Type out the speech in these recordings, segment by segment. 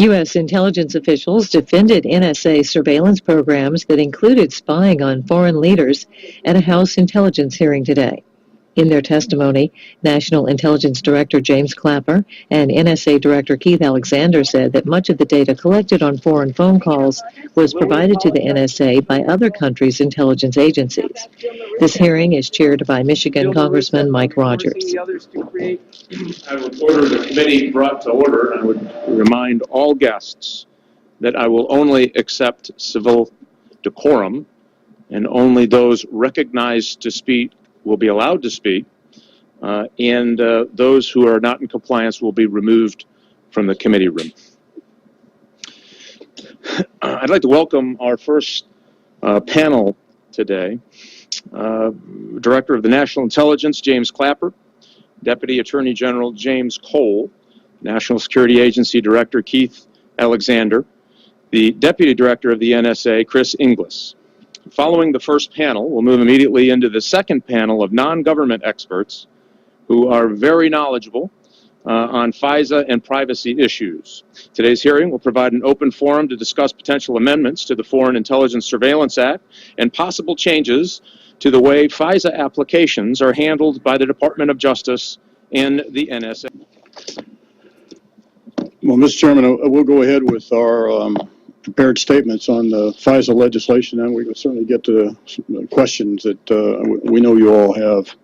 U.S. intelligence officials defended NSA surveillance programs that included spying on foreign leaders at a House intelligence hearing today. In their testimony, National Intelligence Director James Clapper and NSA Director Keith Alexander said that much of the data collected on foreign phone calls was provided to the NSA by other countries' intelligence agencies. This hearing is chaired by Michigan Congressman Mike Rogers. I would order the committee brought to order, and I would remind all guests that I will only accept civil decorum, and only those recognized to speak will be allowed to speak, and those who are not in compliance will be removed from the committee room. I'd like to welcome our first panel today. Director of the National Intelligence, James Clapper, Deputy Attorney General James Cole, National Security Agency Director Keith Alexander, the Deputy Director of the NSA, Chris Inglis. Following the first panel, we'll move immediately into the second panel of non-government experts who are very knowledgeable on FISA and privacy issues. Today's hearing will provide an open forum to discuss potential amendments to the Foreign Intelligence Surveillance Act and possible changes to the way FISA applications are handled by the Department of Justice and the NSA. Well, Mr. Chairman, we'll go ahead with our prepared statements on the FISA legislation, and we can certainly get to questions that we know you all have.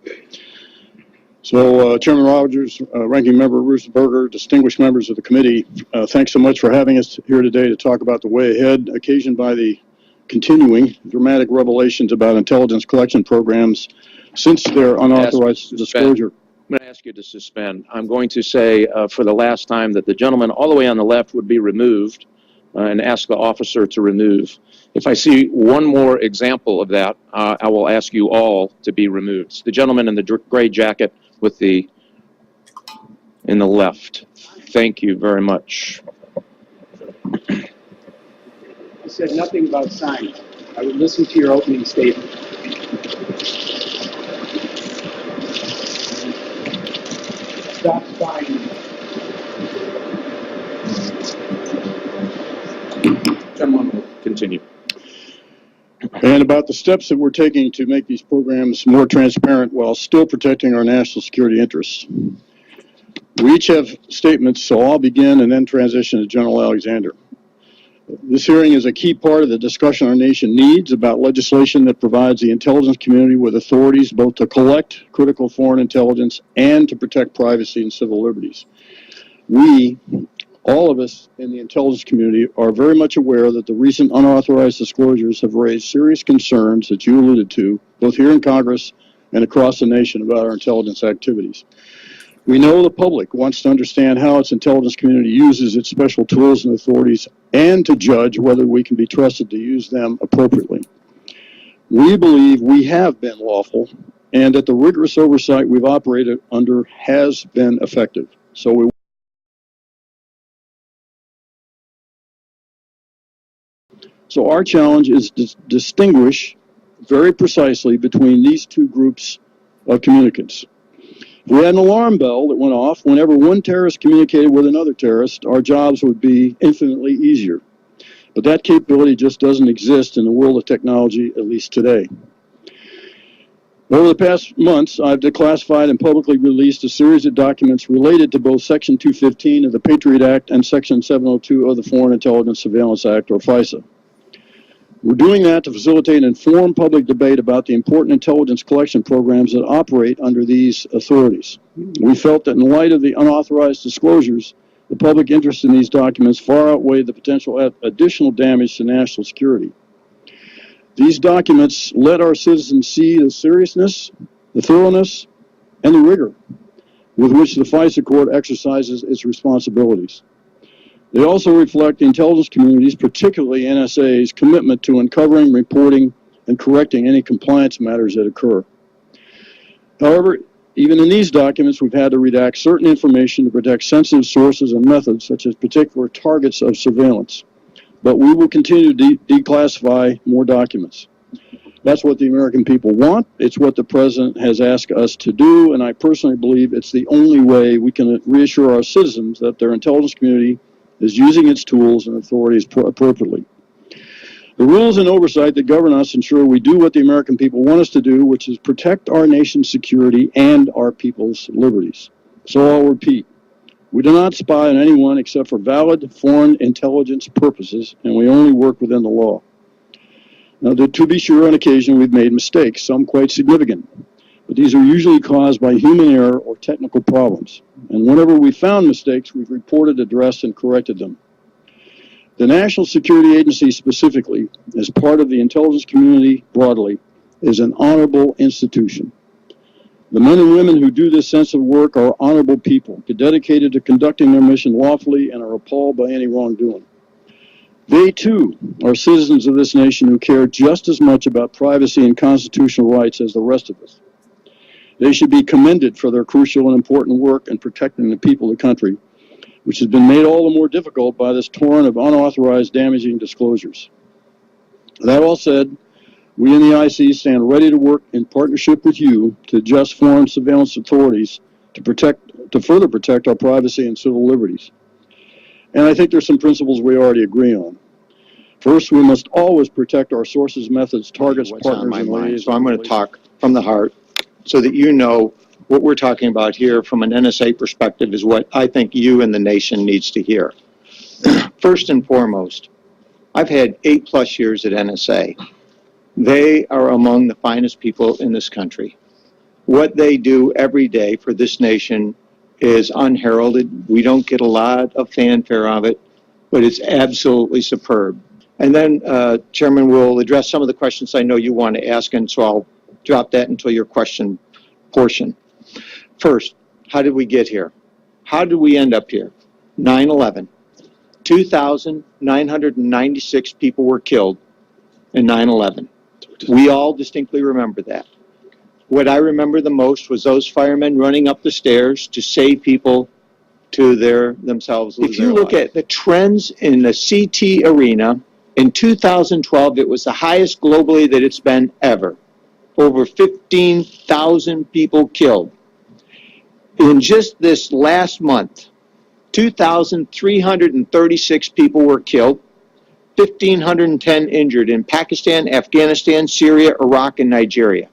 So, Chairman Rogers, Ranking Member Roosberger, distinguished members of the committee, thanks so much for having us here today to talk about the way ahead occasioned by the continuing dramatic revelations about intelligence collection programs since their unauthorized disclosure. I'm going to ask you to suspend. I'm going to say for the last time that the gentleman all the way on the left would be removed and ask the officer to remove. If I see one more example of that, I will ask you all to be removed. It's the gentleman in the gray jacket with the in the left. Thank you very much. You said nothing about signs. I would listen to your opening statement. Stop spying. Gentlemen will continue. And about the steps that we're taking to make these programs more transparent while still protecting our national security interests. We each have statements, so I'll begin and then transition to General Alexander. This hearing is a key part of the discussion our nation needs about legislation that provides the intelligence community with authorities both to collect critical foreign intelligence and to protect privacy and civil liberties. We, all of us in the intelligence community, are very much aware that the recent unauthorized disclosures have raised serious concerns that you alluded to, both here in Congress and across the nation, about our intelligence activities. We know the public wants to understand how its intelligence community uses its special tools and authorities and to judge whether we can be trusted to use them appropriately. We believe we have been lawful and that the rigorous oversight we've operated under has been effective. So our challenge is to distinguish very precisely between these two groups of communicants. If we had an alarm bell that went off whenever one terrorist communicated with another terrorist, our jobs would be infinitely easier. But that capability just doesn't exist in the world of technology, at least today. Over the past months, I've declassified and publicly released a series of documents related to both Section 215 of the Patriot Act and Section 702 of the Foreign Intelligence Surveillance Act, or FISA. We're doing that to facilitate an informed public debate about the important intelligence collection programs that operate under these authorities. We felt that in light of the unauthorized disclosures, the public interest in these documents far outweighed the potential additional damage to national security. These documents let our citizens see the seriousness, the thoroughness, and the rigor with which the FISA court exercises its responsibilities. They also reflect the intelligence community's, particularly NSA's, commitment to uncovering, reporting, and correcting any compliance matters that occur. However, even in these documents, we've had to redact certain information to protect sensitive sources and methods, such as particular targets of surveillance. But we will continue to declassify more documents. That's what the American people want. It's what the President has asked us to do, and I personally believe it's the only way we can reassure our citizens that their intelligence community is using its tools and authorities appropriately. The rules and oversight that govern us ensure we do what the American people want us to do, which is protect our nation's security and our people's liberties. So I'll repeat, we do not spy on anyone except for valid foreign intelligence purposes, and we only work within the law. Now, to be sure, on occasion we've made mistakes, some quite significant, but these are usually caused by human error or technical problems. And whenever we found mistakes, we've reported, addressed, and corrected them. The National Security Agency specifically, as part of the intelligence community broadly, is an honorable institution. The men and women who do this sensitive work are honorable people, dedicated to conducting their mission lawfully and are appalled by any wrongdoing. They, too, are citizens of this nation who care just as much about privacy and constitutional rights as the rest of us. They should be commended for their crucial and important work in protecting the people of the country, which has been made all the more difficult by this torrent of unauthorized damaging disclosures. That all said, we in the IC stand ready to work in partnership with you to adjust foreign surveillance authorities to further protect our privacy and civil liberties. And I think there's some principles we already agree on. First, we must always protect our sources, methods, targets, partners, and liaisons. So I'm going to talk from the heart so that you know what we're talking about here from an NSA perspective is what I think you and the nation needs to hear. First and foremost, I've had 8+ years at NSA. They are among the finest people in this country. What they do every day for this nation is unheralded. We don't get a lot of fanfare of it, but it's absolutely superb. And then, Chairman, we'll address some of the questions I know you want to ask, and so I'll drop that until your question portion. First, how did we get here? How did we end up here? 9/11. 2,996 people were killed in 9/11. We all distinctly remember that. What I remember the most was those firemen running up the stairs to save people to themselves. If you look at the trends in the CT arena, in 2012, it was the highest globally that it's been ever. Over 15,000 people killed. In just this last month, 2,336 people were killed, 1,510 injured in Pakistan, Afghanistan, Syria, Iraq, and Nigeria.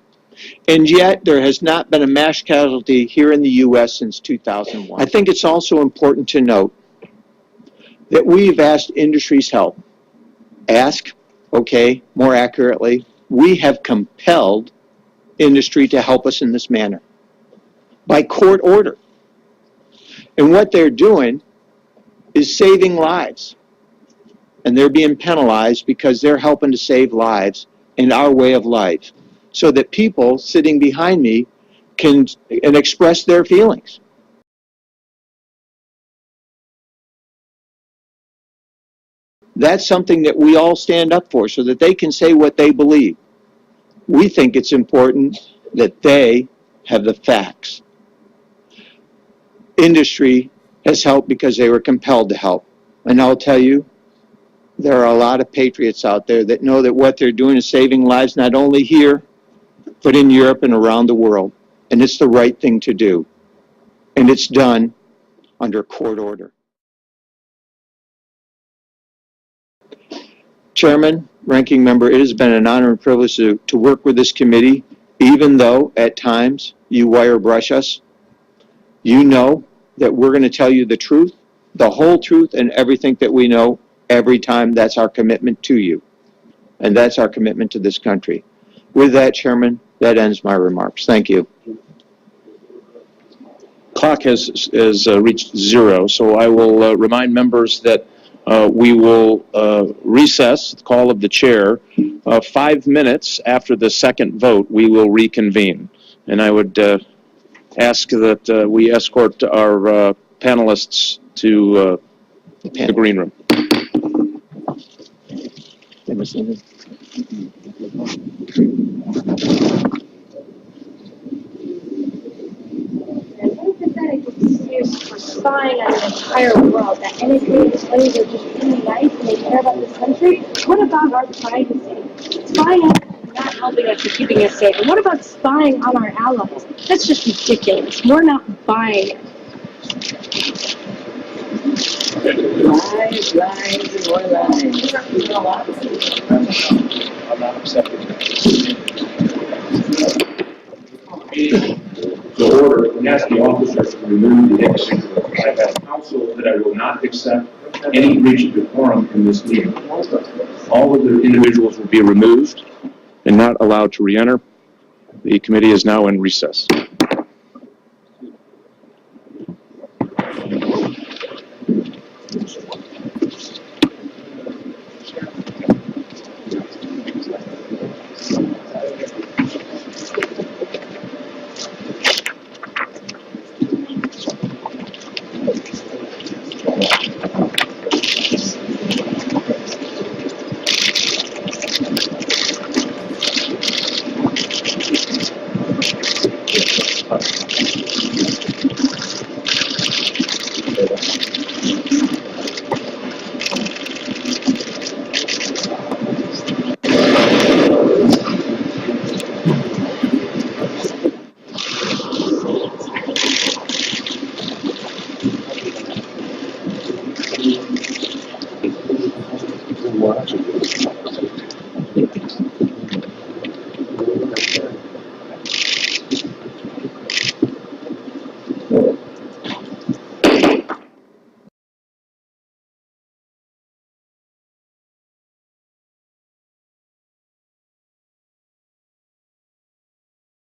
And yet, there has not been a mass casualty here in the U.S. since 2001. I think it's also important to note that we've asked industry's help. Ask, okay, more accurately, we have compelled industry to help us in this manner by court order. And what they're doing is saving lives. And they're being penalized because they're helping to save lives in our way of life, so that people sitting behind me can express their feelings. That's something that we all stand up for, so that they can say what they believe. We think it's important that they have the facts. Industry has helped because they were compelled to help. And I'll tell you, there are a lot of patriots out there that know that what they're doing is saving lives, not only here, but in Europe and around the world. And it's the right thing to do. And it's done under court order. Chairman, Ranking Member, it has been an honor and privilege to work with this committee, even though at times you wire brush us. You know that we're going to tell you the truth, the whole truth, and everything that we know every time. That's our commitment to you. And that's our commitment to this country. With that, Chairman, that ends my remarks. Thank you. Clock has reached 0, so I will remind members that we will recess the call of the chair. 5 minutes after the second vote, we will reconvene. And I would ask that we escort our panelists to the green room. Excuse for spying on the entire world. That NSA displays are just really nice and they care about this country. What about our privacy? Spying on us is not helping us or keeping us safe. And what about spying on our allies? That's just ridiculous. We're not buying it. Lies, lies, and more lies. I'm not accepting that. The order, and ask the officers to remove the individual. I have counsel that I will not accept any breach of decorum in this meeting. All of the individuals will be removed and not allowed to re-enter. The committee is now in recess.